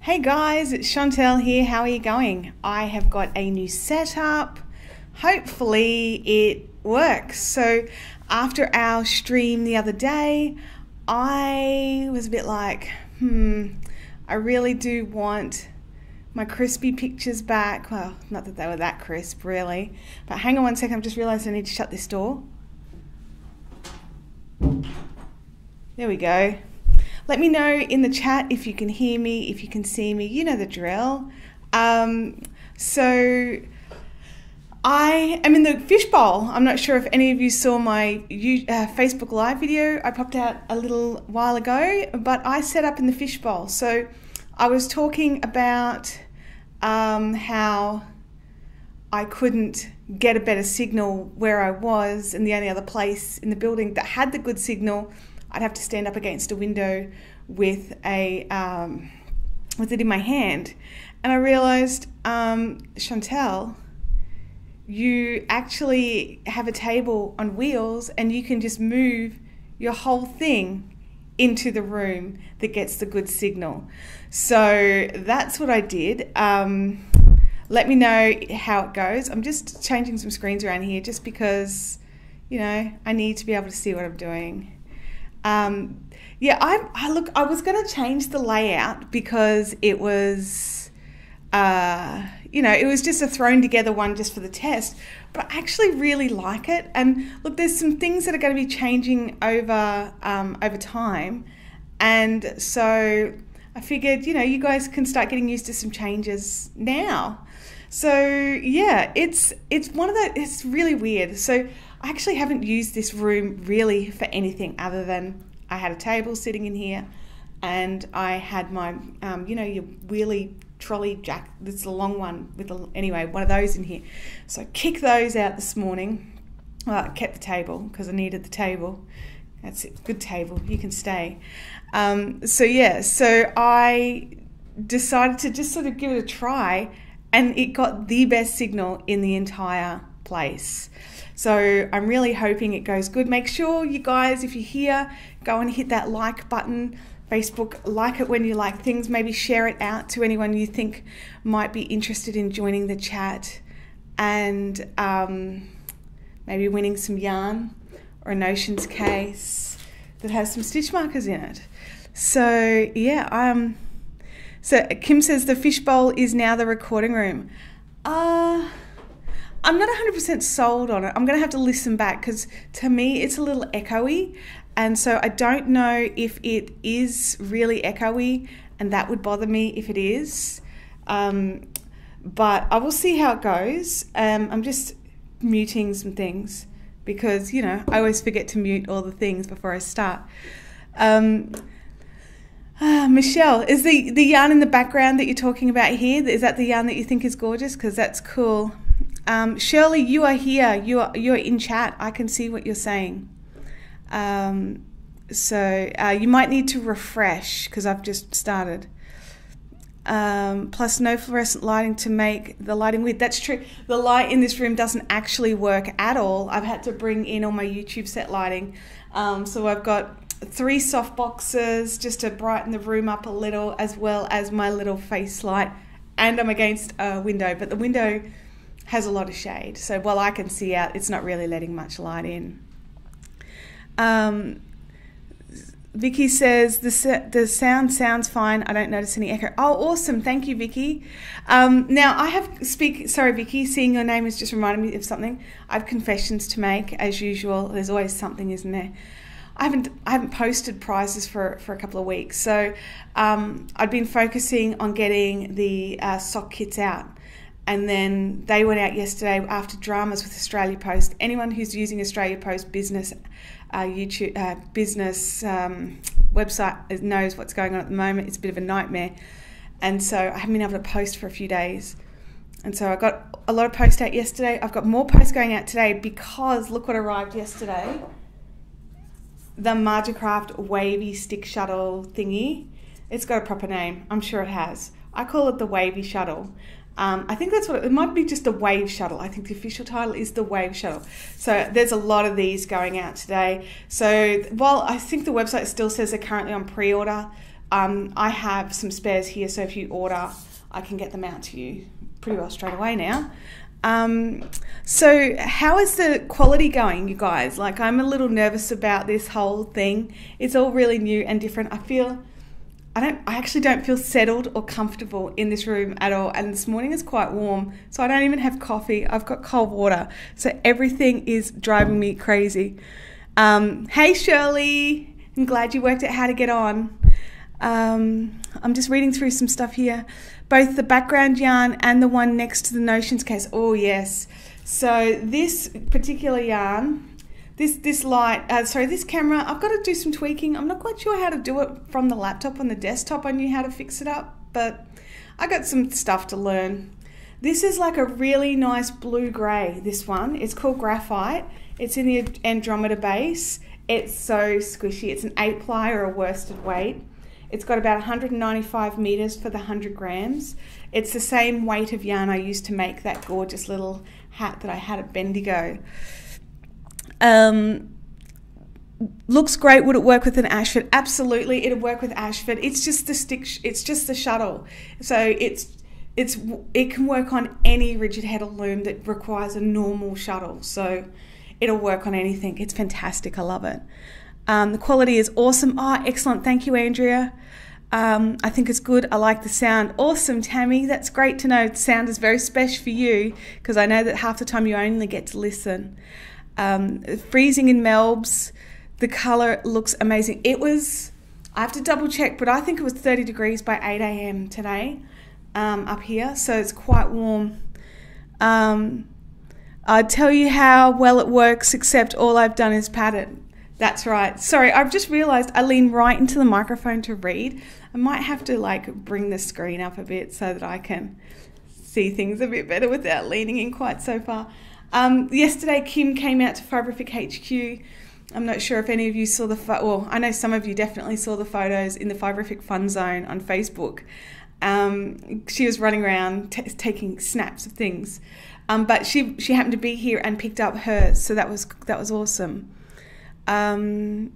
Hey guys, it's Chantel here. How are you going? I have got a new setup. Hopefully it works. So after our stream the other day, I was a bit like, I really do want my crispy pictures back. Well, not that they were that crisp really, but hang on one second. I've just realized I need to shut this door. There we go. Let me know in the chat if you can hear me, if you can see me. You know the drill. So I am in the fishbowl. I'm not sure if any of you saw my Facebook Live video I popped out a little while ago, but I set up in the fishbowl. So I was talking about how I couldn't get a better signal where I was, and the only other place in the building that had the good signal, I'd have to stand up against a window with it in my hand. And I realized, Chantel, you actually have a table on wheels and you can just move your whole thing into the room that gets the good signal. So that's what I did. Let me know how it goes. I'm just changing some screens around here just because, I need to be able to see what I'm doing. I was going to change the layout because it was, it was just a thrown together one just for the test, but I actually really like it. And look, there's some things that are going to be changing over time. And so I figured, you guys can start getting used to some changes now. So yeah, it's really weird. So I actually haven't used this room really for anything other than I had a table sitting in here and I had my, your wheelie trolley jack. This is a long one one of those in here. So I kicked those out this morning. Well, I kept the table because I needed the table. That's it, good table, you can stay. So I decided to just sort of give it a try, and it got the best signal in the entire place. So I'm really hoping it goes good. Make sure you guys, if you're here, go and hit that like button. Facebook, like it when you like things. Maybe share it out to anyone you think might be interested in joining the chat, and maybe winning some yarn or a notions case that has some stitch markers in it. So yeah, so Kim says the fishbowl is now the recording room. I'm not 100% sold on it. I'm going to have to listen back because to me it's a little echoey, and so I don't know if it is really echoey, and that would bother me if it is. But I will see how it goes. I'm just muting some things because, I always forget to mute all the things before I start. Michelle, is the yarn in the background that you're talking about here, is that the yarn that you think is gorgeous? Because that's cool. Shirley, you are here. You're in chat. I can see what you're saying. So you might need to refresh because I've just started. Plus no fluorescent lighting to make the lighting weird. That's true. The light in this room doesn't actually work at all. I've had to bring in all my YouTube set lighting. So I've got 3 soft boxes just to brighten the room up a little, as well as my little face light. And I'm against a window, but the window has a lot of shade. So while I can see out, it's not really letting much light in. Vicky says, the sound sounds fine. I don't notice any echo. Oh, awesome. Thank you, Vicky. Now I have sorry, Vicky, seeing your name has just reminded me of something. I have confessions to make as usual. There's always something, isn't there? I haven't posted prizes for a couple of weeks. So I'd been focusing on getting the sock kits out. And then they went out yesterday after dramas with Australia Post. Anyone who's using Australia Post business business website knows what's going on at the moment. It's a bit of a nightmare. And so I haven't been able to post for a few days. And so I got a lot of posts out yesterday. I've got more posts going out today because look what arrived yesterday. The Margicraft wavy stick shuttle thingy. It's got a proper name. I'm sure it has. I call it the wavy shuttle. I think that's what it might be, just a wave shuttle. I think the official title is the wave shuttle. So there's a lot of these going out today. So while I think the website still says they're currently on pre-order, I have some spares here, so if you order, I can get them out to you pretty well straight away now. So how is the quality going, you guys? Like, I'm a little nervous about this whole thing. It's all really new and different. I actually don't feel settled or comfortable in this room at all. And this morning is quite warm, so I don't even have coffee. I've got cold water. So everything is driving me crazy. Hey, Shirley. I'm glad you worked out how to get on. I'm just reading through some stuff here. Both the background yarn and the one next to the Notions case. Oh, yes. So this particular yarn, this camera, I've got to do some tweaking. I'm not quite sure how to do it from the laptop on the desktop. I knew how to fix it up, but I got some stuff to learn. This is like a really nice blue-grey, this one. It's called Graphite. It's in the Andromeda base. It's so squishy. It's an 8-ply or a worsted weight. It's got about 195 meters for the 100 grams. It's the same weight of yarn I used to make that gorgeous little hat that I had at Bendigo. Looks great. Would it work with an Ashford? Absolutely, it'll work with Ashford. It's just the stick. It's just the shuttle. So it can work on any rigid head loom that requires a normal shuttle. So it'll work on anything. It's fantastic. I love it. The quality is awesome. Oh, excellent. Thank you, Andrea. I think it's good. I like the sound. Awesome, Tammy. That's great to know. The sound is very special for you, because I know that half the time you only get to listen. Freezing in Melbs. The colour looks amazing. I have to double check, but I think it was 30 degrees by 8 a.m. today up here, so it's quite warm. I'd tell you how well it works, except all I've done is pat it. That's right. Sorry, I've just realised I lean right into the microphone to read. I might have to bring the screen up a bit so that I can see things a bit better without leaning in quite so far. Yesterday, Kim came out to Fibrific HQ. I'm not sure if any of you saw well, I know some of you definitely saw the photos in the Fibrific Fun Zone on Facebook. She was running around taking snaps of things. But she happened to be here and picked up hers, so that was awesome. So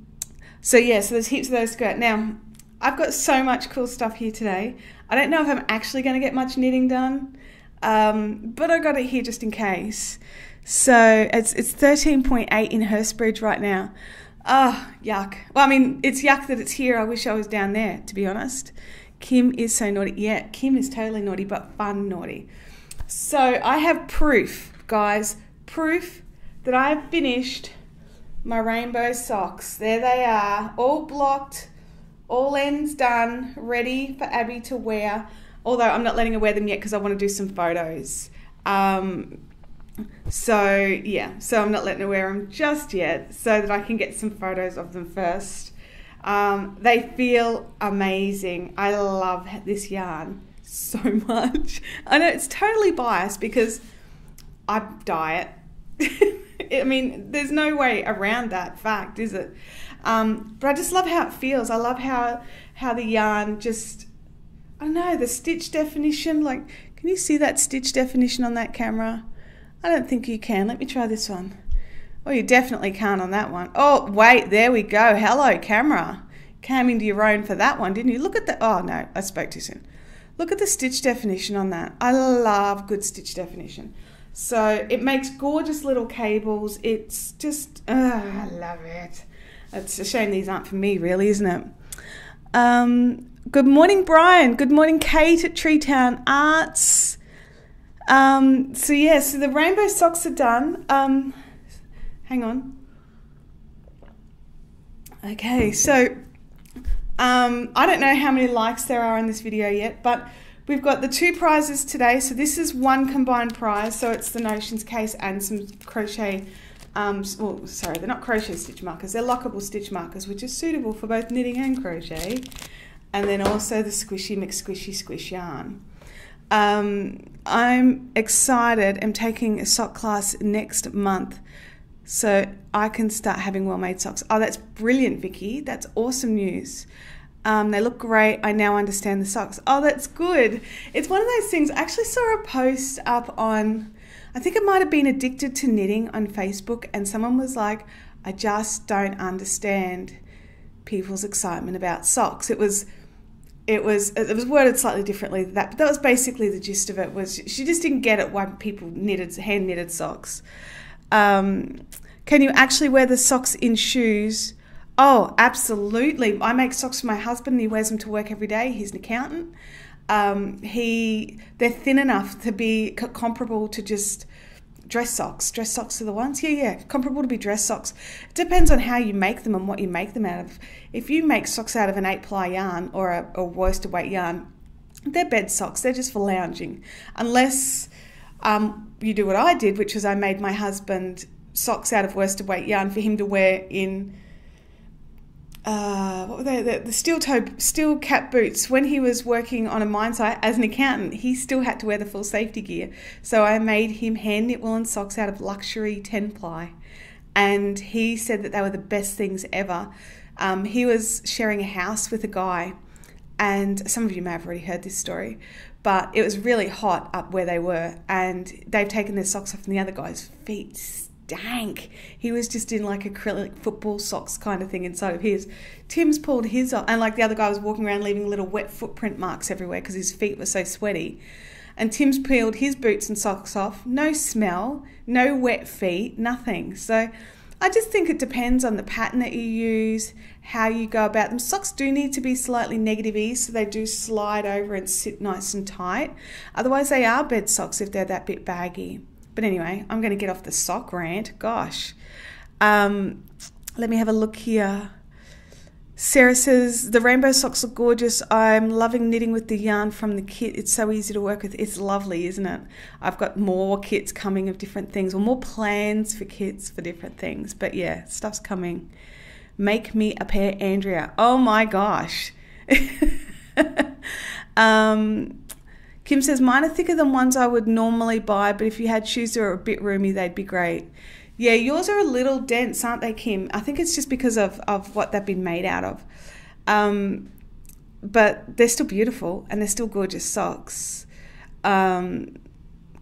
there's heaps of those to go. Now, I've got so much cool stuff here today. I don't know if I'm actually going to get much knitting done, but I got it here just in case. So it's 13.8 in Hurstbridge right now. Oh, yuck. Well, I mean, it's yuck that it's here. I wish I was down there, to be honest. Kim is so naughty. Yeah, Kim is totally naughty, but fun naughty. So I have proof, guys, proof that I've finished my rainbow socks. There they are, all blocked, all ends done, ready for Abby to wear. Although I'm not letting her wear them yet because I want to do some photos. So I'm not letting her wear them just yet so that I can get some photos of them first. They feel amazing. I love this yarn so much. I know it's totally biased because I dye it. I mean, there's no way around that fact, is it? But I just love how it feels. I love how the yarn just, I don't know, the stitch definition, can you see that stitch definition on that camera? I don't think you can. Let me try this one. Oh, you definitely can't on that one. Oh, wait, there we go. Hello, camera. Came into your own for that one, didn't you? Look at the, oh no, I spoke too soon. Look at the stitch definition on that. I love good stitch definition. So it makes gorgeous little cables. It's just, I love it. It's a shame these aren't for me, really, isn't it? Good morning, Brian. Good morning, Kate at Treetown Arts. So the rainbow socks are done. Hang on. Okay, so I don't know how many likes there are in this video yet, but we've got the 2 prizes today. So this is one combined prize. So it's the Notions case and some crochet, they're not crochet stitch markers. They're lockable stitch markers, which is suitable for both knitting and crochet. And then also the Squishy McSquishy Squish yarn. I'm excited. I'm taking a sock class next month, so I can start having well-made socks. Oh, that's brilliant, Vicky. That's awesome news. They look great. I now understand the socks. Oh, that's good. It's one of those things. I actually saw a post up on, I think it might have been Addicted to Knitting on Facebook, and someone was like, I just don't understand people's excitement about socks. It was it was worded slightly differently than that, but that was basically the gist of it. Was she just didn't get it why people hand knitted socks. Can you actually wear the socks in shoes? Oh, absolutely. I make socks for my husband and he wears them to work every day. He's an accountant. They're thin enough to be comparable to just dress socks. Dress socks are the ones? Yeah. Comparable to be dress socks. It depends on how you make them and what you make them out of. If you make socks out of an 8-ply yarn or a worsted weight yarn, they're bed socks. They're just for lounging. Unless you do what I did, which was I made my husband socks out of worsted weight yarn for him to wear in what were they? The steel cap boots. When he was working on a mine site as an accountant, he still had to wear the full safety gear. So I made him hand knit woolen socks out of luxury 10-ply, and he said that they were the best things ever. He was sharing a house with a guy, and some of you may have already heard this story, but it was really hot up where they were, and they've taken their socks off, and the other guy's feet stank. He was just in like acrylic football socks kind of thing inside of his. Tim's pulled his off, and like the other guy was walking around leaving little wet footprint marks everywhere because his feet were so sweaty. And Tim's peeled his boots and socks off. No smell, no wet feet, nothing. So I just think it depends on the pattern that you use, how you go about them. Socks do need to be slightly negative ease, so they do slide over and sit nice and tight. Otherwise they are bed socks if they're that bit baggy. But anyway, I'm going to get off the sock rant. Gosh. Let me have a look here. Sarah says, the rainbow socks look gorgeous. I'm loving knitting with the yarn from the kit. It's so easy to work with. It's lovely, isn't it? I've got more kits coming of different things, or more plans for kits for different things. But yeah, stuff's coming. Make me a pair, Andrea. Oh my gosh. Kim says, mine are thicker than ones I would normally buy, but if you had shoes that are a bit roomy, they'd be great. Yeah, yours are a little dense, aren't they, Kim? I think it's just because of what they've been made out of. But they're still beautiful, and they're still gorgeous socks. Let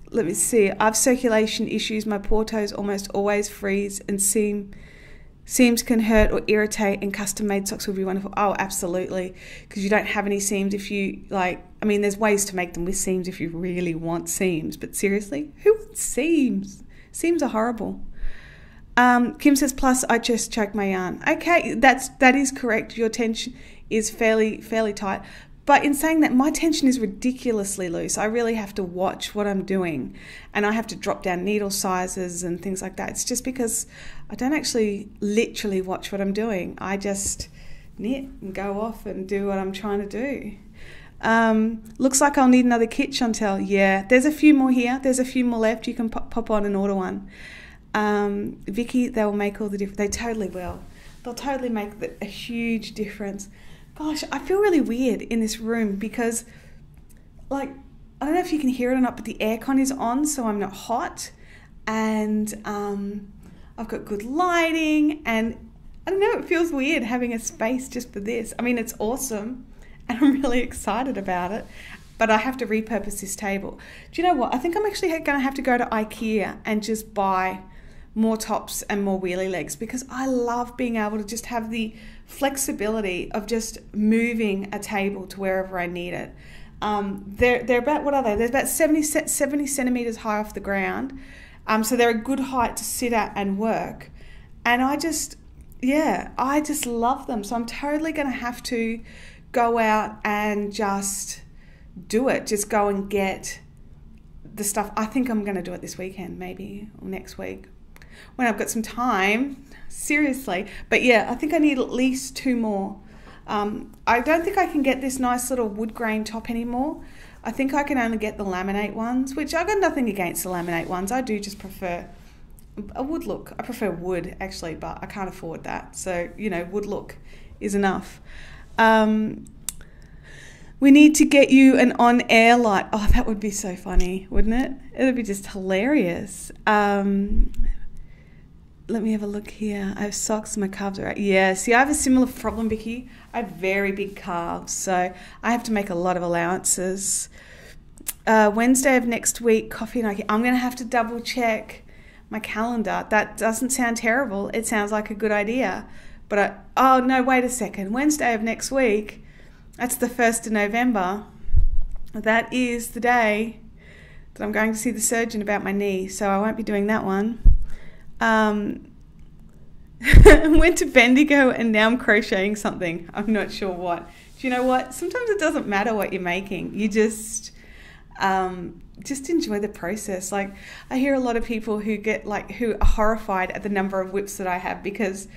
me see. I have circulation issues. My poor toes almost always freeze, and seams can hurt or irritate, and custom-made socks would be wonderful. Oh, absolutely, because you don't have any seams. If you, there's ways to make them with seams if you really want seams, but seriously, who wants seams? Seams are horrible. Kim says, plus I just choke my yarn. Okay, that is correct. Your tension is fairly tight. But in saying that, my tension is ridiculously loose. I really have to watch what I'm doing, and I have to drop down needle sizes and things like that. It's just because I don't actually literally watch what I'm doing. I just knit and go off and do what I'm trying to do. Looks like I'll need another kit, Chantel. Yeah, there's a few more here. There's a few more left. You can pop on and order one. Vicky, they will make all the difference. They totally will. They'll totally make a huge difference. Gosh, I feel really weird in this room because, I don't know if you can hear it or not, but the aircon is on, so I'm not hot, and I've got good lighting, and I don't know, it feels weird having a space just for this. I mean, it's awesome, and I'm really excited about it, but I have to repurpose this table. Do you know what? I think I'm actually going to have to go to IKEA and just buy more tops and more wheelie legs, because I love being able to just have the flexibility of just moving a table to wherever I need it. They're about, what are they? They're about 70 centimeters high off the ground. So they're a good height to sit at and work. And I just love them. So I'm totally going to have to go out and just do it. Just go and get the stuff. I think I'm going to do it this weekend, maybe, or next week, when I've got some time, seriously. But yeah, I think I need at least 2 more. I don't think I can get this nice little wood grain top anymore. I think I can only get the laminate ones, which I've got nothing against the laminate ones. I do just prefer a wood look. I prefer wood, actually, but I can't afford that. So, wood look is enough. We need to get you an on-air light. Oh, that would be so funny, wouldn't it? It would be just hilarious. Let me have a look here. I have socks, my calves are right. Yeah, see, I have a similar problem, Vicky. I have very big calves, so I have to make a lot of allowances. Wednesday of next week, coffee and I'm going to have to double check my calendar. That doesn't sound terrible. It sounds like a good idea. But oh no, wait a second. Wednesday of next week, That's the 1st of November. That is the day that I'm going to see the surgeon about my knee, so I won't be doing that one. Went to Bendigo and now I'm crocheting something. I'm not sure what. Do you know what? Sometimes it doesn't matter what you're making. You just enjoy the process. Like, I hear a lot of people who are horrified at the number of WIPs that I have, because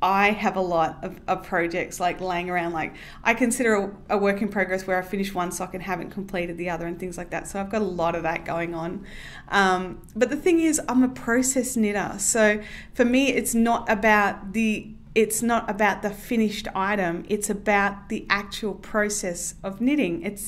I have a lot of projects like laying around. Like, I consider a work in progress where I finish one sock and haven't completed the other and things like that. So I've got a lot of that going on. But the thing is, I'm a process knitter. So for me, it's not about the finished item. It's about the actual process of knitting. And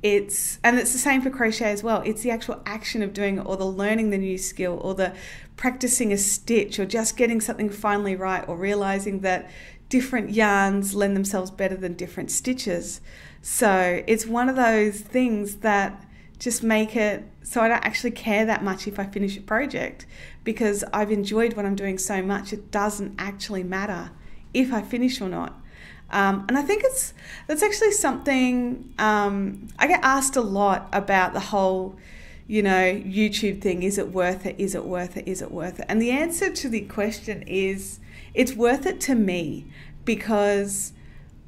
it's the same for crochet as well. It's the actual action of doing it, or the learning the new skill, or the practicing a stitch, or just getting something finally right, or realizing that different yarns lend themselves better than different stitches. So it's one of those things that just make it so I don't actually care that much if I finish a project, because I've enjoyed what I'm doing so much. It doesn't actually matter if I finish or not. And I think that's actually something I get asked a lot about, the whole, YouTube thing. Is it worth it? Is it worth it? Is it worth it? And the answer to the question is, it's worth it to me, because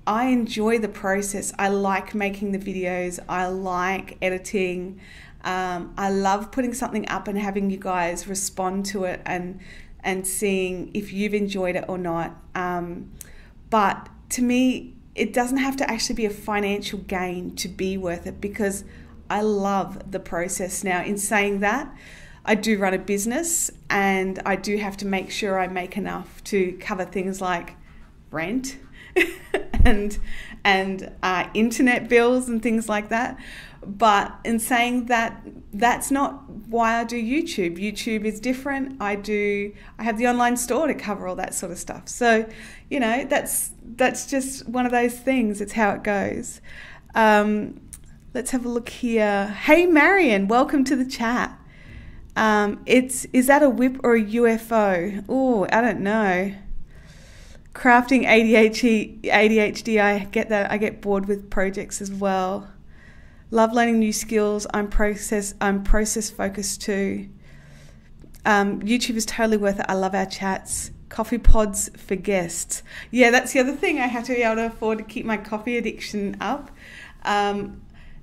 I enjoy the process. I like making the videos. I like editing. I love putting something up and having you guys respond to it and seeing if you've enjoyed it or not. But to me, it doesn't have to actually be a financial gain to be worth it, because I love the process. Now, in saying that, I do run a business, and I do have to make sure I make enough to cover things like rent and internet bills and things like that. But in saying that, that's not why I do YouTube. YouTube is different. I have the online store to cover all that sort of stuff. So, that's just one of those things. It's how it goes. Let's have a look here. Hey, Marion, welcome to the chat. Is that a WIP or a UFO? Oh, I don't know. Crafting ADHD, I get that. I get bored with projects as well. Love learning new skills. I'm process focused too. YouTube is totally worth it. I love our chats. Coffee pods for guests. Yeah, that's the other thing. I have to be able to afford to keep my coffee addiction up.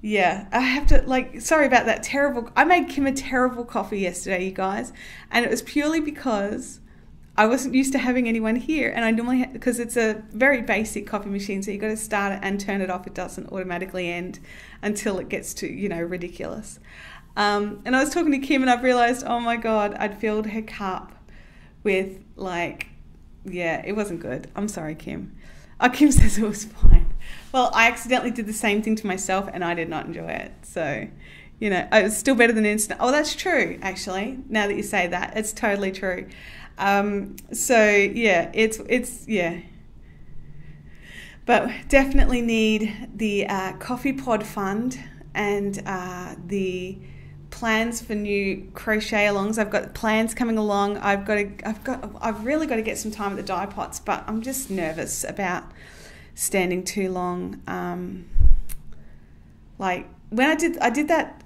Yeah, I have to, sorry about that terrible. I made Kim a terrible coffee yesterday, you guys. And it was purely because I wasn't used to having anyone here. And I normally, because it's a very basic coffee machine, so you got to start it and turn it off. It doesn't automatically end until it gets to, ridiculous. And I was talking to Kim, and I've realized, oh my God, I'd filled her cup with it wasn't good. I'm sorry, Kim. Kim says it was fine. Well, I accidentally did the same thing to myself, and I did not enjoy it. So, it was still better than instant. Oh, that's true, actually. Now that you say that, it's totally true. It's but definitely need the coffee pod fund and the plans for new crochet alongs. I've got plans coming along. I've really got to get some time at the dye pots, but I'm just nervous about standing too long. When I did that,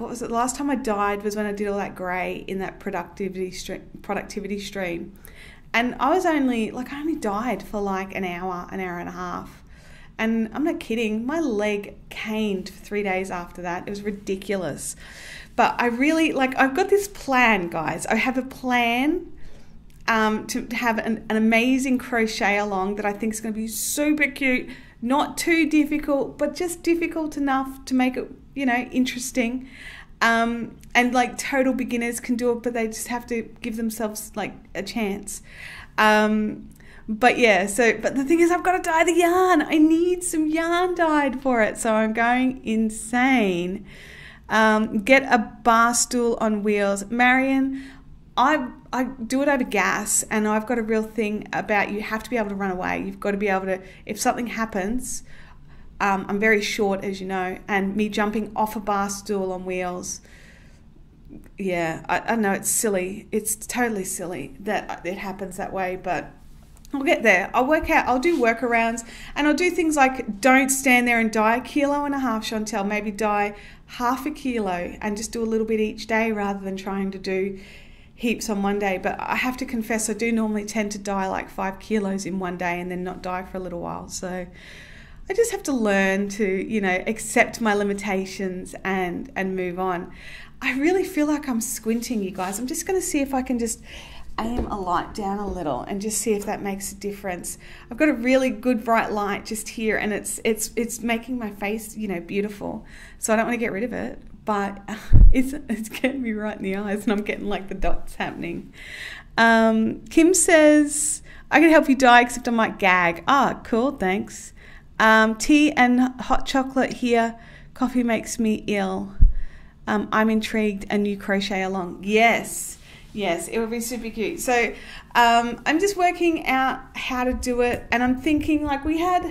what was it? The last time I dyed was when I did all that grey in that productivity stream. And I only dyed for an hour and a half. And I'm not kidding, my leg caned for 3 days after that. It was ridiculous. But I really, I've got this plan, guys. I have a plan to have an amazing crochet along that I think is going to be super cute. Not too difficult, but just difficult enough to make it, interesting. And total beginners can do it, but they just have to give themselves a chance. But the thing is, I've got to dye the yarn. I need some yarn dyed for it. So I'm going insane. Get a bar stool on wheels. Marion, I do it over gas, and I've got a real thing about you have to be able to run away. You've got to be able to, if something happens, I'm very short, as you know, and me jumping off a bar stool on wheels, I know it's silly. It's totally silly that it happens that way, but I'll get there. I'll work out. I'll do workarounds, and I'll do things like don't stand there and dye 1.5 kilos, Chantel. Maybe dye 0.5 kilo and just do a little bit each day rather than trying to do heaps on one day. But I have to confess, I do normally tend to dye like 5 kilos in one day and then not dye for a little while. So I just have to learn to, you know, accept my limitations and move on. I really feel like I'm squinting, you guys. I'm just going to see if I can just aim a light down a little and just see if that makes a difference. I've got a really good bright light just here, and it's making my face, you know, beautiful. So I don't want to get rid of it, but it's getting me right in the eyes, and I'm getting like the dots happening. Kim says, I can help you dye, except I might gag. Ah, cool, thanks. Tea and hot chocolate here. Coffee makes me ill. I'm intrigued, and you crochet along. Yes, it would be super cute. So I'm just working out how to do it, and I'm thinking like we had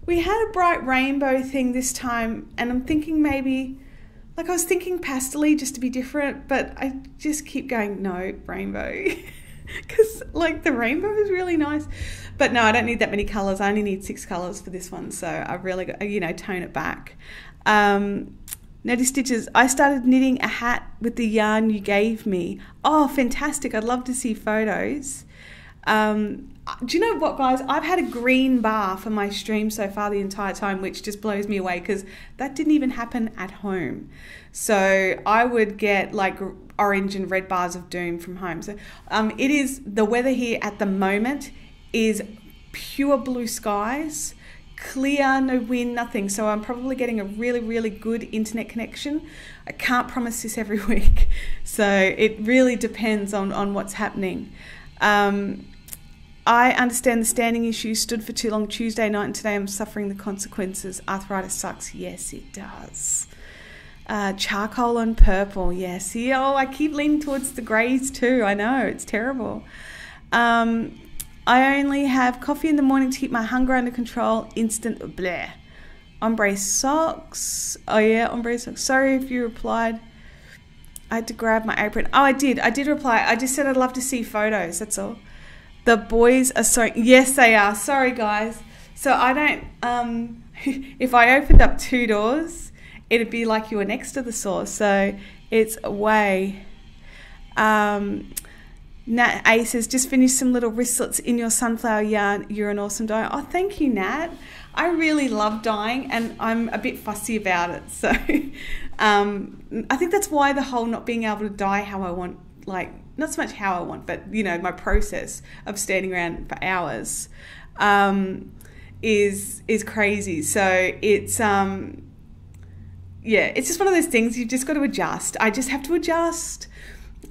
a bright rainbow thing this time, and I'm thinking maybe, like I was thinking pastel-y just to be different, but I just keep going, no, rainbow. Because like the rainbow is really nice. But no, I don't need that many colours. I only need 6 colours for this one, so I've really got, you know, tone it back. Netty Stitches, I started knitting a hat with the yarn you gave me. Oh, fantastic. I'd love to see photos. Do you know what, guys? I've had a green bar for my stream so far the entire time, which just blows me away because that didn't even happen at home. So I would get like orange and red bars of doom from home. So it is, the weather here at the moment is pure blue skies. Clear, no wind, nothing. So I'm probably getting a really, really good internet connection. I can't promise this every week. So it really depends on what's happening. I understand the standing issue. Stood for too long Tuesday night, and today I'm suffering the consequences. Arthritis sucks. Yes, it does. Charcoal and purple. Yes. Yeah, I keep leaning towards the greys too. I know, it's terrible. I only have coffee in the morning to keep my hunger under control. Instant bleh. Ombre socks. Oh yeah, ombre socks. Sorry if you replied. I had to grab my apron. Oh, I did reply. I just said I'd love to see photos. That's all. The boys are so... Yes, they are. Sorry, guys. So I don't... if I opened up 2 doors, it'd be like you were next to the source. So it's way... Nat A says, just finished some little wristlets in your sunflower yarn. You're an awesome dyer. Oh, thank you, Nat. I really love dyeing, and I'm a bit fussy about it. So I think that's why the whole not being able to dye how I want, like, not so much how I want, but, you know, my process of standing around for hours is crazy. So it's, yeah, it's just one of those things you've just got to adjust. I just have to adjust.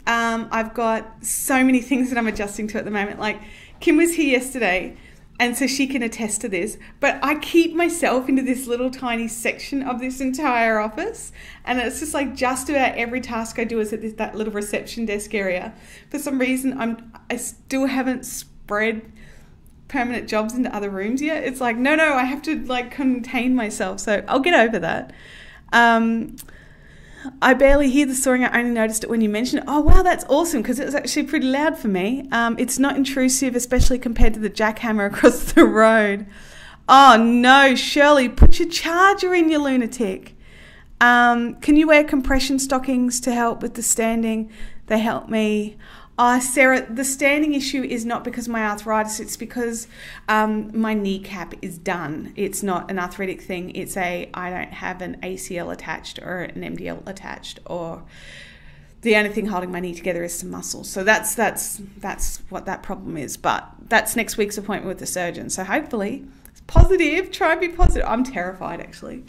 I've got so many things that I'm adjusting to at the moment. Like Kim was here yesterday, and so she can attest to this, but I keep myself into this little tiny section of this entire office, and it's just like just about every task I do is at that little reception desk area. For some reason, I still haven't spread permanent jobs into other rooms yet. It's like, no, I have to like contain myself, so I'll get over that. I barely hear the sawing. I only noticed it when you mentioned it. Oh, wow, that's awesome, because it was actually pretty loud for me. It's not intrusive, especially compared to the jackhammer across the road. Oh, no, Shirley, put your charger in, you lunatic. Can you wear compression stockings to help with the standing? They help me. Sarah, the standing issue is not because of my arthritis. It's because my kneecap is done. It's not an arthritic thing. It's I don't have an ACL attached or an MDL attached, or the only thing holding my knee together is some muscle. So that's what that problem is. But that's next week's appointment with the surgeon. So hopefully it's positive. Try and be positive. I'm terrified, actually.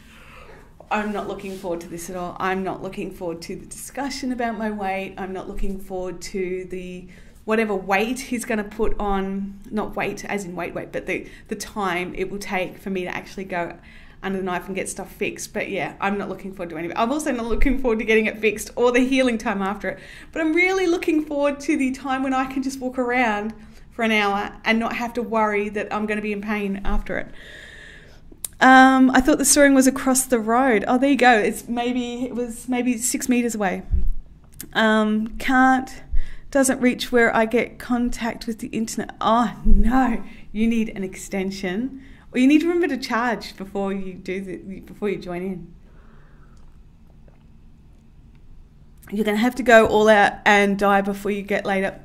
I'm not looking forward to this at all. I'm not looking forward to the discussion about my weight. I'm not looking forward to the whatever weight he's going to put on, not weight as in weight, but the time it will take for me to actually go under the knife and get stuff fixed. But yeah, I'm not looking forward to any of it. I'm also not looking forward to getting it fixed or the healing time after it. But I'm really looking forward to the time when I can just walk around for an hour and not have to worry that I'm going to be in pain after it. I thought the sawing was across the road. Oh, there you go. It was maybe 6 meters away. Can't doesn't reach where I get contact with the internet. Oh no, you need an extension, or you need to remember to charge before you before you join in. You're going to have to go all out and die before you get laid up.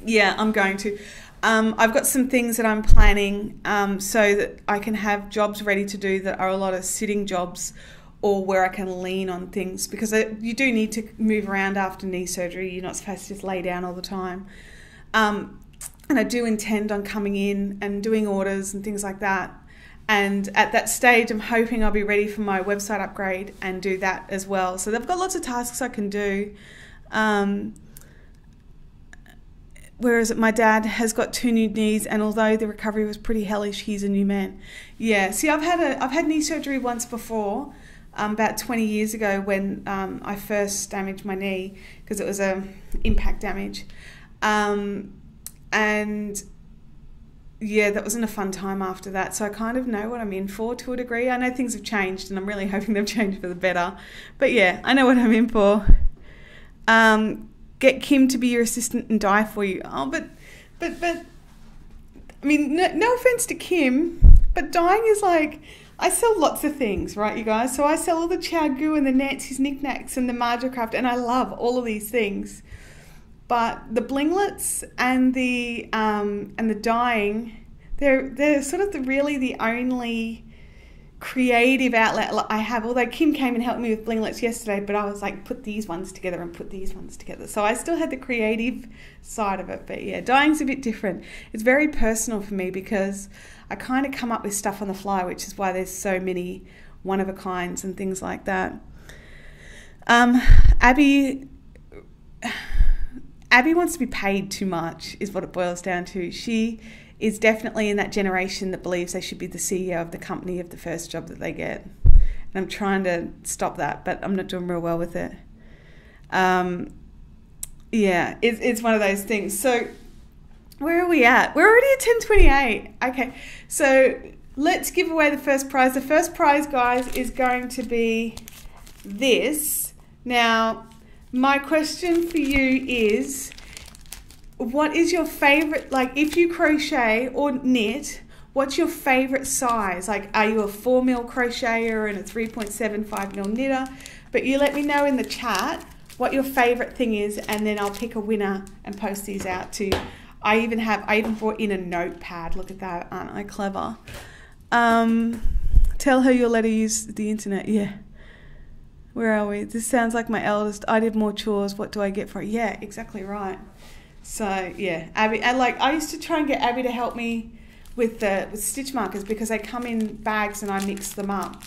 Yeah, I'm going to. I've got some things that I'm planning so that I can have jobs ready to do that are a lot of sitting jobs, or where I can lean on things, because you do need to move around after knee surgery. You're not supposed to just lay down all the time. And I do intend on coming in and doing orders and things like that. And at that stage, I'm hoping I'll be ready for my website upgrade and do that as well. So they've got lots of tasks I can do. Whereas my dad has got 2 new knees, and although the recovery was pretty hellish, he's a new man. Yeah, see, I've had knee surgery once before, about 20 years ago, when I first damaged my knee, because it was a impact damage. And yeah, that wasn't a fun time after that. So I kind of know what I'm in for to a degree. I know things have changed, and I'm really hoping they've changed for the better. But yeah, I know what I'm in for. Get Kim to be your assistant and die for you. Oh, but I mean, no offense to Kim, but dying is like, I sell lots of things, right, you guys? So I sell all the chow goo and the Nancy's knickknacks and the Margacraft, and I love all of these things. But the blinglets and the dyeing, they're sort of really the only creative outlet I have. Although Kim came and helped me with blinglets yesterday, but I was like, put these ones together and put these ones together. So I still had the creative side of it. But yeah, dyeing's a bit different. It's very personal for me, because I kind of come up with stuff on the fly, which is why there's so many one-of-a-kinds and things like that. Abby wants to be paid too much, is what it boils down to. She is definitely in that generation that believes they should be the CEO of the company of the first job that they get. And I'm trying to stop that, but I'm not doing real well with it. Yeah, it's one of those things. So where are we at? We're already at 10:28. Okay, so let's give away the first prize. The first prize, guys, is going to be this. Now, my question for you is, what is your favorite, like, if you crochet or knit, what's your favorite size? Like, are you a 4mm crocheter and a 3.75mm knitter? But you let me know in the chat what your favorite thing is, and then I'll pick a winner and post these out to you. I even brought in a notepad. Look at that, aren't I clever? Tell her you'll let her use the internet. Yeah. Where are we? This sounds like my eldest. I did more chores. What do I get for it? Yeah, exactly right. So yeah, Abby. I used to try and get Abby to help me with stitch markers, because they come in bags and I mix them up.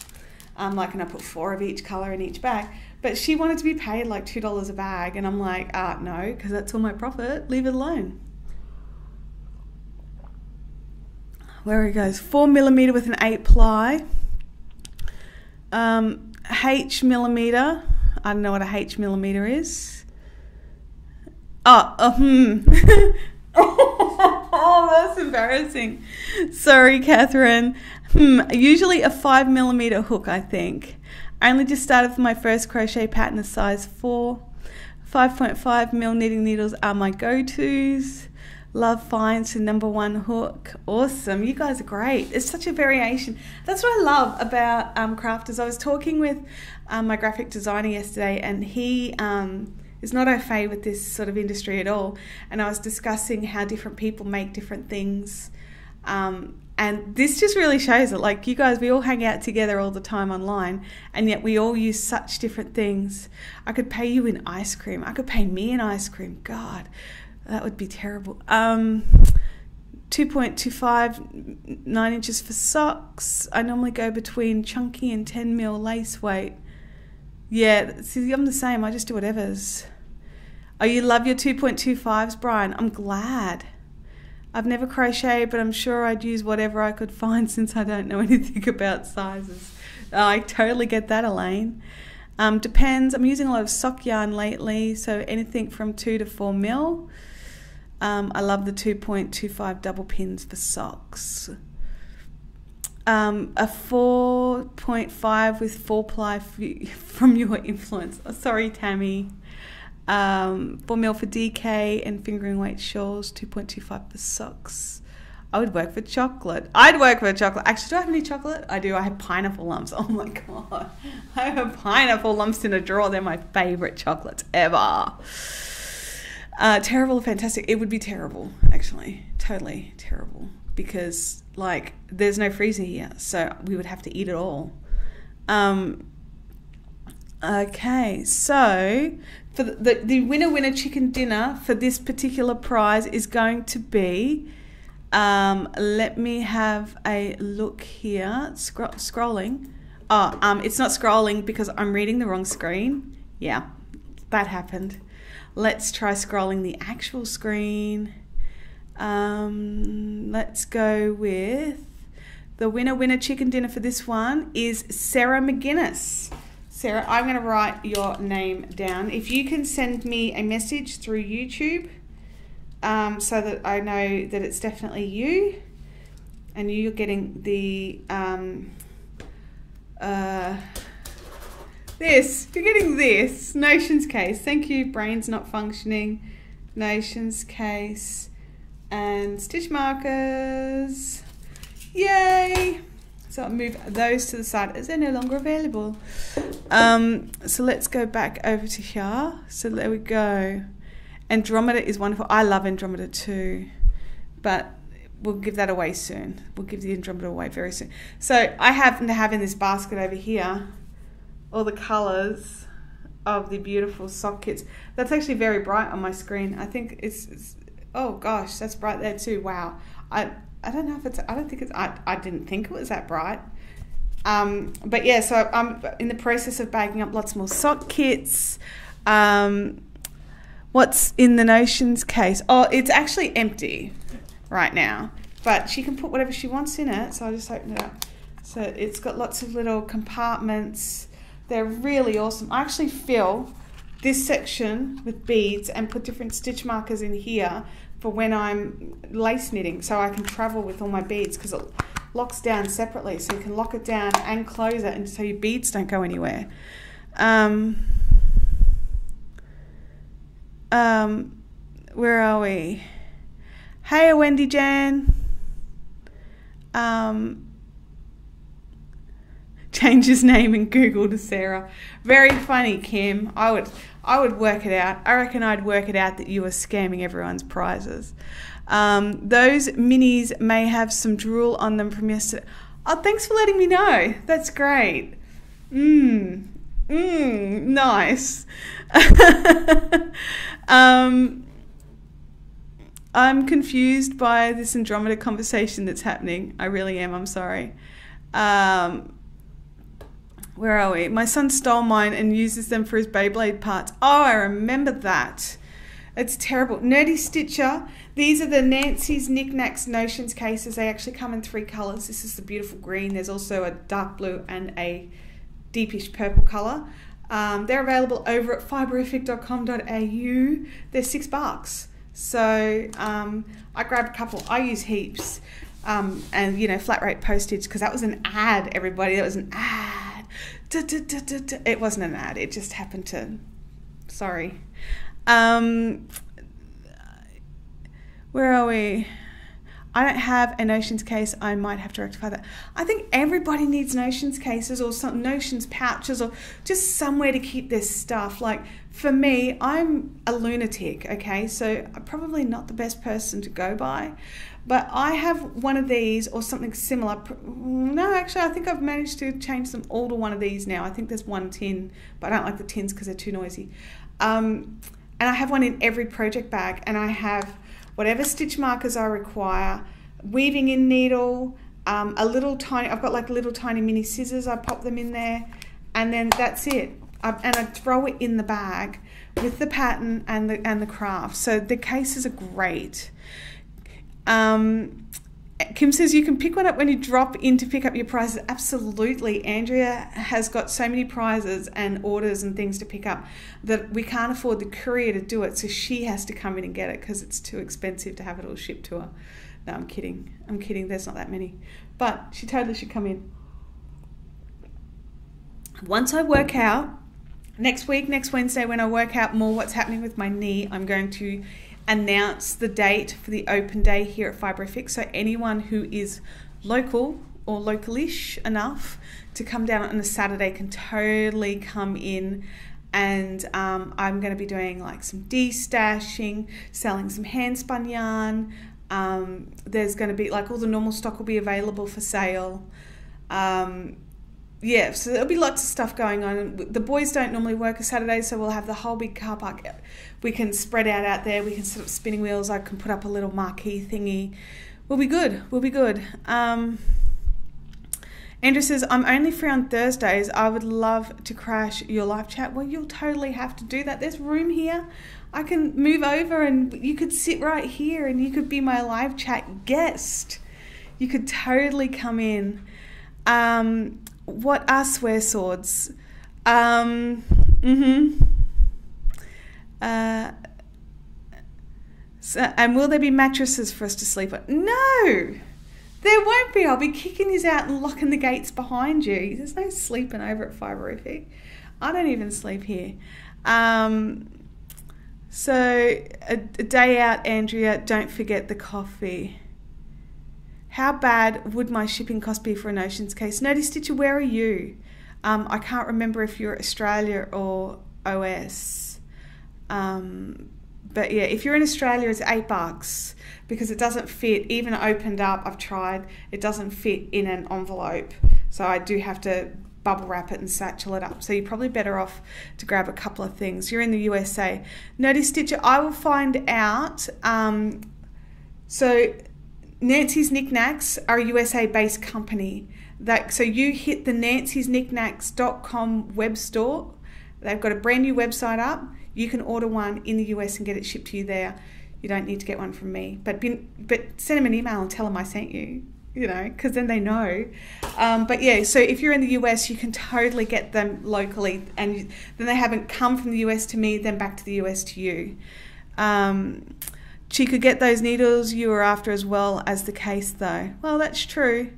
And I put 4 of each colour in each bag. But she wanted to be paid like $2 a bag, and I'm like, no, because that's all my profit. Leave it alone. Where it goes, 4mm with an 8-ply. H millimeter. I don't know what a H millimeter is. Oh, that's embarrassing. Sorry, Catherine. Usually a 5mm hook, I think. I only just started for my first crochet pattern, a size 4. 5.5mm knitting needles are my go-tos. Love finds the #1 hook. Awesome. You guys are great. It's such a variation. That's what I love about crafters. I was talking with my graphic designer yesterday, and he is not au fait with this sort of industry at all. And I was discussing how different people make different things. And this just really shows it. Like, you guys, we all hang out together all the time online, and yet we all use such different things. I could pay you in ice cream. I could pay me in ice cream. God, that would be terrible. 2.25, 9 inches for socks. I normally go between chunky and 10mm lace weight. Yeah, see, I'm the same. I just do whatever's. Oh, you love your 2.25s, Brian? I'm glad. I've never crocheted, but I'm sure I'd use whatever I could find, since I don't know anything about sizes. I totally get that, Elaine. Depends. I'm using a lot of sock yarn lately, so anything from 2 to 4mm. I love the 2.25 double pins for socks. A 4.5 with 4-ply from your influence. Oh, sorry, Tammy. 4 mil for DK and fingering weight shawls, 2.25 for socks. I would work for chocolate. I'd work for chocolate. Actually, do I have any chocolate? I do. I have pineapple lumps. Oh my God. I have pineapple lumps in a drawer. They're my favorite chocolates ever. Terrible or fantastic? It would be terrible, actually. Totally terrible. Because, like, there's no freezer here. So we would have to eat it all. Okay, so for the winner chicken dinner for this particular prize is going to be, let me have a look here. Scrolling. Oh, it's not scrolling because I'm reading the wrong screen. Yeah, that happened. Let's try scrolling the actual screen. Let's go with the winner chicken dinner for this one is Sarah McGuinness. Sarah, I'm going to write your name down. If you can send me a message through YouTube so that I know that it's definitely you and you're getting the you're getting this Notions case. Thank you. Brain's not functioning. Notions case and stitch markers. Yay! So I'll move those to the side as they're no longer available. So let's go back over to here. So there we go. Andromeda is wonderful. I love Andromeda too, but we'll give that away soon. We'll give the Andromeda away very soon. So I happen to have in this basket over here all the colours of the beautiful sock kits. That's actually very bright on my screen. I think it's oh gosh, that's bright there too. Wow. I don't know if it's, I didn't think it was that bright. But yeah, so I'm in the process of bagging up lots more sock kits. What's in the Notions case? Oh, it's actually empty right now, but she can put whatever she wants in it. So I'll just open it up. So it's got lots of little compartments. They're really awesome. I actually fill this section with beads and put different stitch markers in here for when I'm lace knitting, so I can travel with all my beads because it locks down separately, so you can lock it down and close it, and so your beads don't go anywhere. Where are we? Hey, Wendy Jan. Change his name in Google to Sarah. Very funny, Kim. I would work it out. I reckon I'd work it out that you were scamming everyone's prizes. Those minis may have some drool on them from yesterday. Oh, thanks for letting me know. That's great. Nice. I'm confused by this Andromeda conversation that's happening. I really am. I'm sorry. Where are we? My son stole mine and uses them for his Beyblade parts. Oh, I remember that. It's terrible. Nerdy Stitcher. These are the Nancy's Knickknacks Notions cases. They actually come in 3 colours. This is the beautiful green. There's also a dark blue and a deepish purple colour. They're available over at fiberific.com.au. They're $6. So I grabbed a couple. I use heaps. And, you know, flat rate postage, because that was an ad, everybody. That was an ad. It wasn't an ad. It just happened to... Sorry. Where are we? I don't have a Notions case. I might have to rectify that. I think everybody needs Notions cases or some Notions pouches or just somewhere to keep their stuff. Like, for me, I'm a lunatic, okay? So I'm probably not the best person to go by. But I have one of these or something similar. No, actually, I think I've managed to change them all to one of these now. I think there's one tin, but I don't like the tins because they're too noisy. And I have one in every project bag, and I have whatever stitch markers I require, weaving in needle, a little tiny, I've got like little tiny mini scissors, I pop them in there, and then that's it. And I throw it in the bag with the pattern and the craft. So the cases are great. Kim says you can pick one up when you drop in to pick up your prizes. Absolutely. Andrea has got so many prizes and orders and things to pick up that we can't afford the courier to do it, so she has to come in and get it because it's too expensive to have it all shipped to her. No, I'm kidding. I'm kidding. There's not that many. But she totally should come in. Once I work out Next week, next Wednesday, when I work out more what's happening with my knee, I'm going to announce the date for the open day here at Fibrofix. So anyone who is local or localish enough to come down on a Saturday can totally come in. And I'm going to be doing like some destashing, selling some hand spun yarn. There's going to be like all the normal stock will be available for sale. Yeah, so there'll be lots of stuff going on. The boys don't normally work a Saturday, so we'll have the whole big car park. We can spread out there. We can set up spinning wheels. I can put up a little marquee thingy. We'll be good. We'll be good. Andrew says, I'm only free on Thursdays. I would love to crash your live chat. Well, you'll totally have to do that. There's room here. I can move over and you could sit right here and you could be my live chat guest. You could totally come in. What are swear swords? So, and will there be mattresses for us to sleep on? No, there won't be. I'll be kicking you out and locking the gates behind you. There's no sleeping over at Fibrofix. I don't even sleep here. So a day out, Andrea, don't forget the coffee. How bad would my shipping cost be for an Oceans case? Nerdy Stitcher, where are you? I can't remember if you're Australia or OS. But yeah, if you're in Australia, it's $8 because it doesn't fit, even opened up, I've tried, it doesn't fit in an envelope. So I do have to bubble wrap it and satchel it up. So you're probably better off to grab a couple of things. You're in the USA. Nerdy Stitcher, I will find out. So Nancy's Knickknacks are a USA-based company. So you hit the nancyknickknacks.com web store. They've got a brand new website up. You can order one in the US and get it shipped to you there. You don't need to get one from me. But send them an email and tell them I sent you, because then they know. But yeah, so if you're in the US, you can totally get them locally. And then they haven't come from the US to me, then back to the US to you. She could get those needles you were after as well as the case, though. Well, that's true.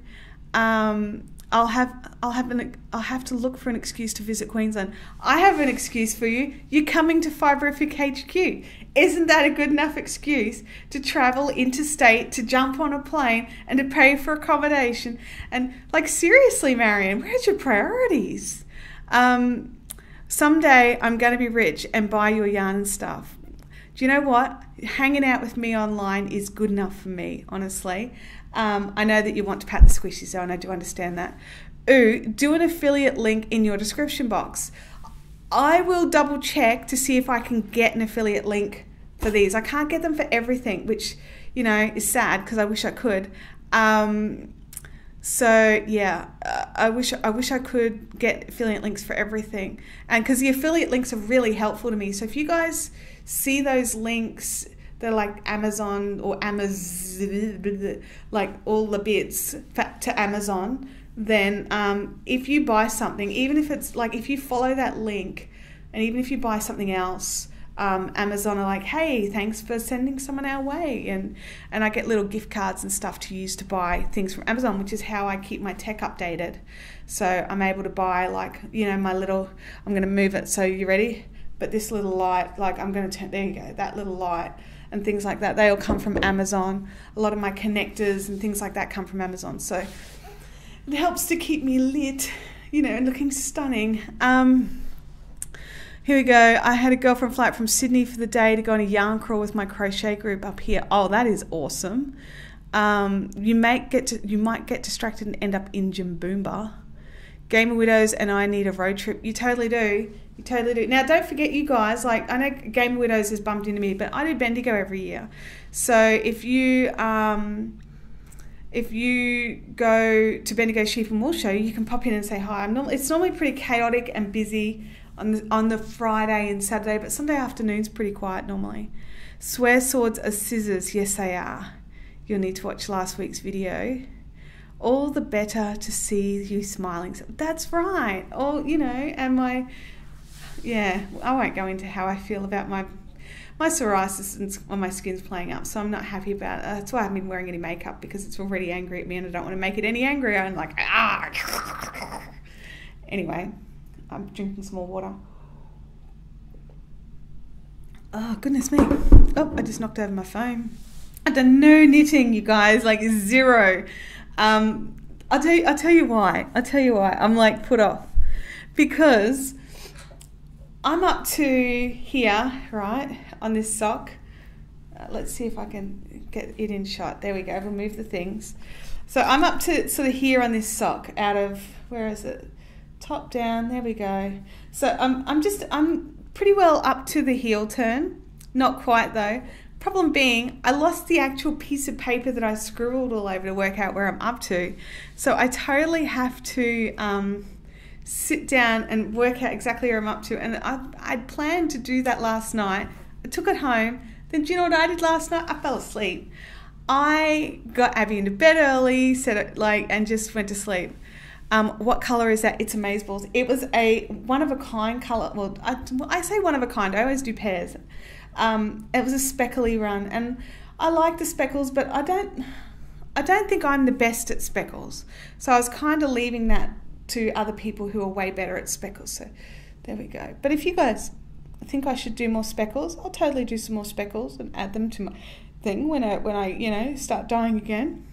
I'll have to look for an excuse to visit Queensland. I have an excuse for you. You're coming to Fibrofix HQ. Isn't that a good enough excuse to travel interstate, to jump on a plane, and to pay for accommodation? And like, seriously, Marion, where's your priorities? Someday I'm going to be rich and buy your yarn and stuff. Do you know what? Hanging out with me online is good enough for me, honestly. I know that you want to pat the squishy zone. I do understand that. Ooh, do an affiliate link in your description box. I will double check to see if I can get an affiliate link for these. I can't get them for everything, which, is sad because I wish I could. So yeah, I wish I could get affiliate links for everything. And because the affiliate links are really helpful to me. So if you guys see those links, they're like Amazon or Amazon, like all the bits to Amazon, then if you buy something, even if it's like, if you follow that link and even if you buy something else, Amazon are like, hey, thanks for sending someone our way. And I get little gift cards and stuff to use to buy things from Amazon, which is how I keep my tech updated. So I'm able to buy like, my little, I'm going to move it. So you ready? But this little light, like I'm going to turn, there you go, that little light and things like that, they all come from Amazon. A lot of my connectors and things like that come from Amazon. So it helps to keep me lit, and looking stunning. Here we go. I had a girlfriend flight from Sydney for the day to go on a yarn crawl with my crochet group up here. Oh, that is awesome. You might get distracted and end up in Jimboomba. Gamer Widows and I need a road trip. You totally do. You totally do. Now, don't forget, you guys, like, I know Gamer Widows has bumped into me, but I do Bendigo every year. So if you go to Bendigo Sheep and Wool Show, you can pop in and say hi. It's normally pretty chaotic and busy on the Friday and Saturday, but Sunday afternoon's pretty quiet normally. Swear swords are scissors. Yes, they are. You'll need to watch last week's video. All the better to see you smiling. That's right. I won't go into how I feel about my psoriasis and my skin's playing up, so I'm not happy about it. That's why I haven't been wearing any makeup, because it's already angry at me and I don't want to make it any angrier. I'm like, Anyway, I'm drinking some more water. Oh, goodness me. Oh, I just knocked over my phone. I've done no knitting, you guys, like zero. I'll tell you why. I'm like put off. Because I'm up to here, right, on this sock. Let's see if I can get it in shot. There we go. Remove the things. So I'm up to sort of here on this sock out of, where is it? Top down. There we go. So I'm pretty well up to the heel turn. Not quite though. Problem being, I lost the actual piece of paper that I scribbled all over to work out where I'm up to. So I totally have to sit down and work out exactly where I'm up to. And I planned to do that last night. I took it home. Then do you know what I did last night? I fell asleep. I got Abby into bed early, and just went to sleep. What colour is that? It's Amazeballs. It was a one-of-a-kind colour. Well, I say one-of-a-kind. I always do pairs. It was a speckly run, and I like the speckles, but I don't think I'm the best at speckles. So I was kind of leaving that to other people who are way better at speckles. So there we go. But if you guys think I should do more speckles, I'll totally do some more speckles and add them to my thing when I start dyeing again.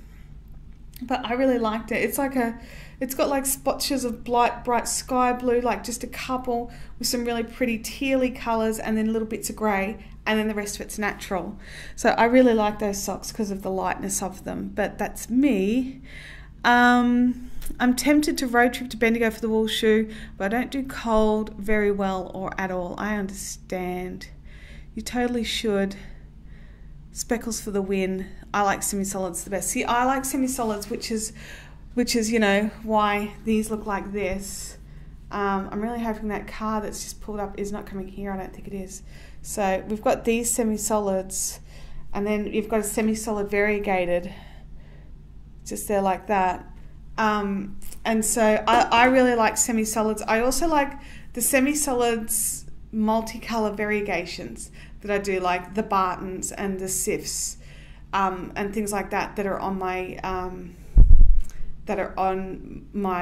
But I really liked it. It's got like spotches of bright sky blue, like just a couple with some really pretty tealy colours, and then little bits of grey, and then the rest of it's natural. So I really like those socks because of the lightness of them. But that's me. I'm tempted to road trip to Bendigo for the wool shoe, but I don't do cold very well or at all. I understand. You totally should. Speckles for the win. I like semi-solids the best. See, I like semi-solids, which is why these look like this. I'm really hoping that car that's just pulled up is not coming here. I don't think it is. So we've got these semi-solids, and then you've got a semi-solid variegated, just there like that. And so I really like semi-solids. I also like the semi-solids multicolour variegations that I do, like the Bartons and the Sifs, and things like that are on my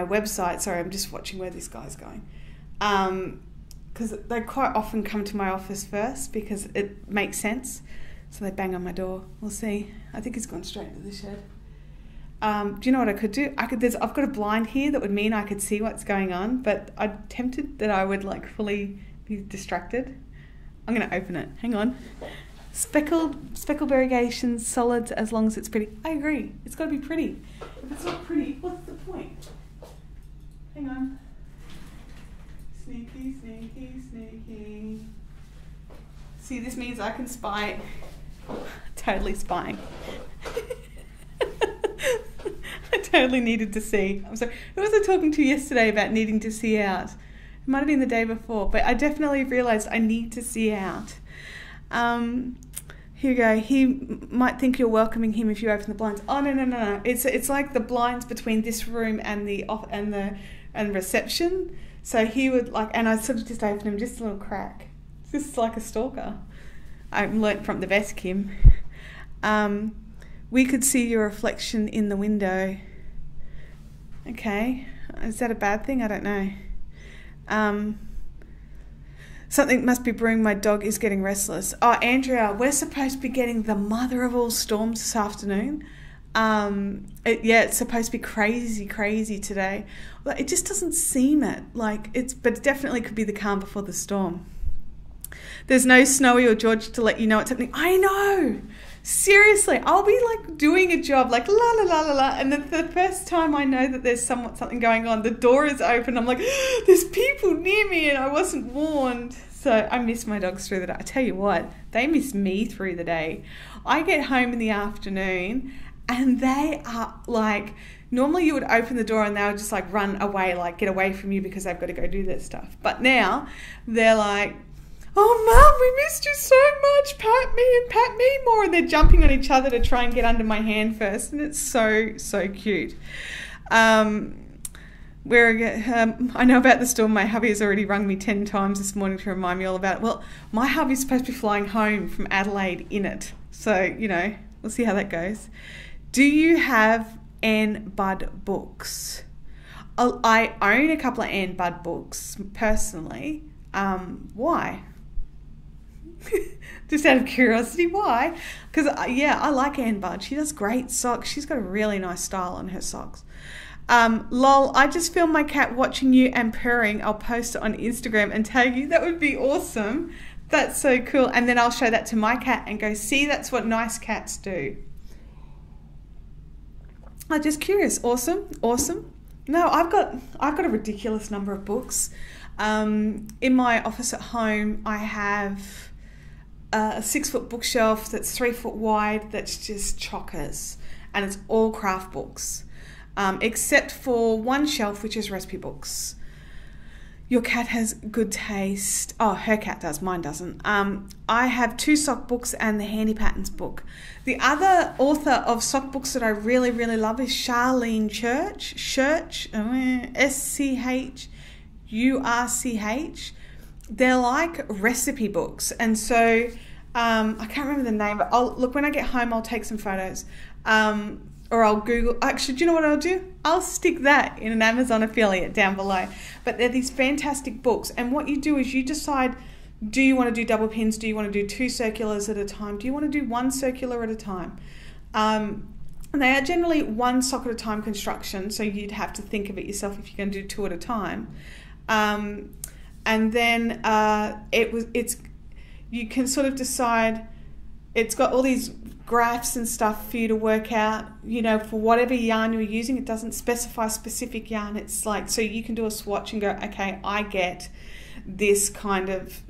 website. Sorry, I'm just watching where this guy's going. Because they quite often come to my office first because it makes sense. So they bang on my door. We'll see. I think he's gone straight into the shed. Do you know what I could do? I've got a blind here that would mean I could see what's going on, but I'm tempted that I would like fully be distracted. I'm going to open it. Hang on. Speckled variegation solids, as long as it's pretty. I agree. It's got to be pretty. If it's not pretty, what's the point? Hang on. Sneaky, sneaky, sneaky. See, this means I can spy. Totally spying. I totally needed to see. I'm sorry. Who was I talking to yesterday about needing to see out? It might have been the day before, but I definitely realised I need to see out. Here we go. He might think you're welcoming him if you open the blinds. Oh no. It's like the blinds between this room and the reception. So he would and I sort of just opened him just a little crack. It's just like a stalker. I learnt from the best, Kim. We could see your reflection in the window. Okay. Is that a bad thing? I don't know. Something must be brewing. My dog is getting restless. Oh, Andrea, we're supposed to be getting the mother of all storms this afternoon. It's supposed to be crazy today. Well, it just doesn't seem it. But it definitely could be the calm before the storm. There's no Snowy or George to let you know what's happening. I know. Seriously, I'll be doing a job la la la la la, and then the first time I know that there's something going on, the door is open. I'm like, there's people near me, and I wasn't warned. So I miss my dogs through the day. I tell you what, they miss me through the day. I get home in the afternoon, and they are normally you would open the door and they would just run away, get away from you because they've got to go do their stuff. But now they're like, oh, Mum, we missed you so much. Pat me more. And they're jumping on each other to try and get under my hand first. And it's so cute. I know about the storm. My hubby has already rung me 10 times this morning to remind me all about it. Well, my hubby's supposed to be flying home from Adelaide in it. So, we'll see how that goes. Do you have Anne Budd books? I own a couple of Anne Budd books personally. Why? Just out of curiosity, why? Because, yeah, I like Ann Budd. She does great socks. She's got a really nice style on her socks. Lol, I just filmed my cat watching you and purring. I'll post it on Instagram and tag you. That would be awesome. That's so cool. And then I'll show that to my cat and go, see, that's what nice cats do. I'm just curious. Awesome. Awesome. No, I've got a ridiculous number of books. In my office at home, I have a 6-foot bookshelf that's 3 foot wide that's just chockers, and it's all craft books, except for one shelf which is recipe books. Your cat has good taste. Oh, her cat does, mine doesn't. I have 2 sock books and the Handy Patterns book. The other author of sock books that I really, really love is Charlene Church, Schurch. They're like recipe books. And so I can't remember the name, but look, when I get home, I'll take some photos. Or I'll Google. Actually, do you know what I'll do? I'll stick that in an Amazon affiliate down below. But they're these fantastic books. And what you do is you decide, do you want to do double pins? Do you want to do 2 circulars at a time? Do you want to do 1 circular at a time? And they are generally 1 sock at a time construction. So you'd have to think of it yourself if you're going to do 2 at a time. And then you can sort of decide, it's got all these graphs and stuff for you to work out, you know, for whatever yarn you're using. It doesn't specify specific yarn. It's like, so you can do a swatch and go, okay, I get this kind of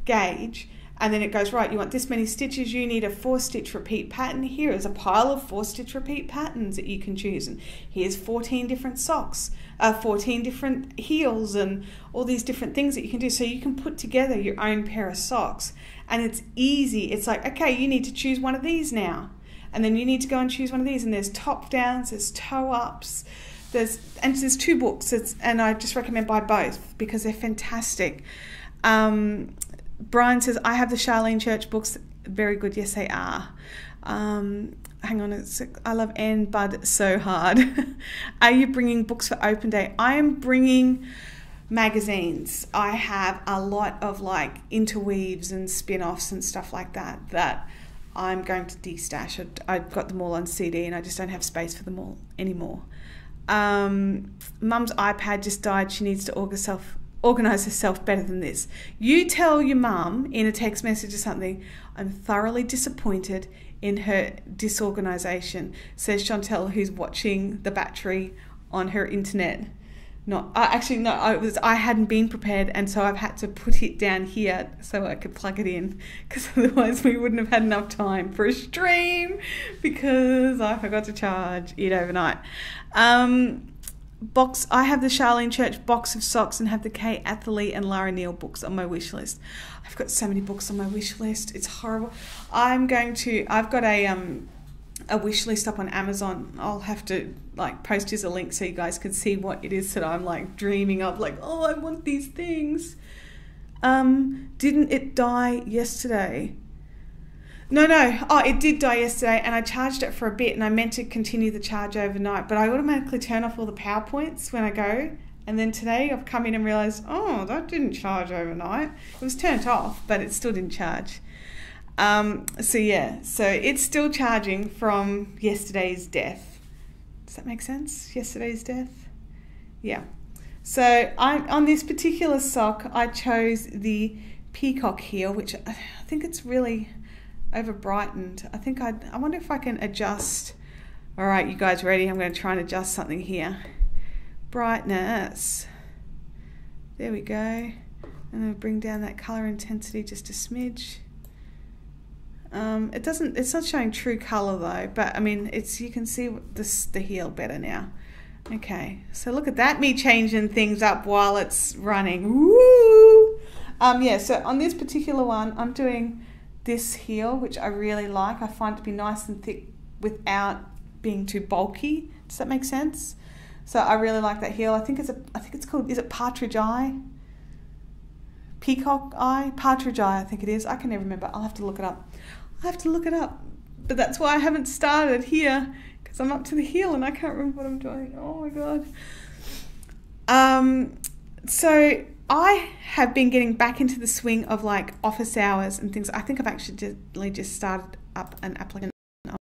gauge. And then it goes, right, you want this many stitches, you need a 4-stitch repeat pattern. Here is a pile of 4-stitch repeat patterns that you can choose. And here's 14 different socks, 14 different heels, and all these different things that you can do. So you can put together your own pair of socks. And it's easy. It's like, okay, you need to choose one of these now. And then you need to go and choose one of these. And there's top downs, there's toe ups. There's 2 books. And I just recommend buy both because they're fantastic. Brian says, I have the Charlene Church books. Very good. Yes, they are. Hang on a sec. I love Ann Budd so hard. Are you bringing books for open day? I am bringing magazines. I have a lot of like interweaves and spin-offs and stuff like that I'm going to de-stash. I've got them all on CD and I just don't have space for them all anymore. Mum's iPad just died. She needs to organise herself better than this. You tell your mum in a text message or something, I'm thoroughly disappointed in her disorganisation, says Chantel, who's watching the battery on her internet. I hadn't been prepared, and so I've had to put it down here so I could plug it in, because otherwise we wouldn't have had enough time for a stream because I forgot to charge it overnight. I have the Charlene Church box of socks and have the Kay Atherley and Lara Neal books on my wish list. I've got so many books on my wish list. It's horrible. I've got a wish list up on Amazon. I'll have to like post you a link so you guys can see what it is that I'm like dreaming of. Like, oh, I want these things. Didn't it die yesterday? No. Oh, it did die yesterday, and I charged it for a bit, and I meant to continue the charge overnight, but I automatically turn off all the power points when I go. And then today I've come in and realised, oh, that didn't charge overnight. It was turned off, but it still didn't charge. So it's still charging from yesterday's death. Does that make sense? Yesterday's death? Yeah. So on this particular sock, I chose the peacock heel, which I think it's really over brightened. I wonder if I can adjust. All right, you guys ready? I'm going to try and adjust something here. Brightness. There we go. And then bring down that color intensity just a smidge. It's not showing true color though, but I mean, you can see the heel better now. Okay, so look at that, me changing things up while it's running. Woo! So on this particular one, I'm doing this heel, which I really like. I find it to be nice and thick without being too bulky. Does that make sense? So I really like that heel. I think it's called, is it partridge eye? Peacock eye? Partridge eye, I think it is. I can never remember. I'll have to look it up. But that's why I haven't started here, because I'm up to the heel and I can't remember what I'm doing. Oh my God. So I have been getting back into the swing of like office hours and things. I think I've actually just started up an applicant